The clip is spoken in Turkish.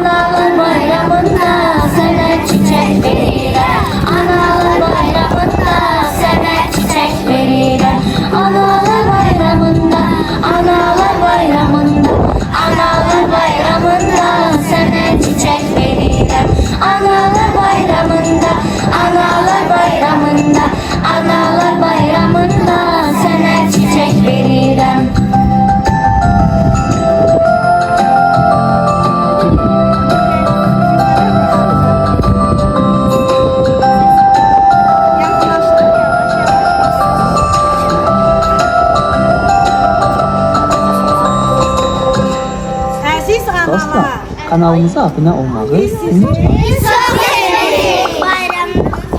Analar bayramında sana çiçek verirler. Analar bayramında sana çiçek verirler. Analar bayramında, analar bayramında, analar bayramında sana çiçek verirler. Analar bayramında, analar bayramında, analar bayramında sana çiçek verirler. Dostlar, kanalımıza abone olmayı unutmayın. Çok sevdik bayramınızı.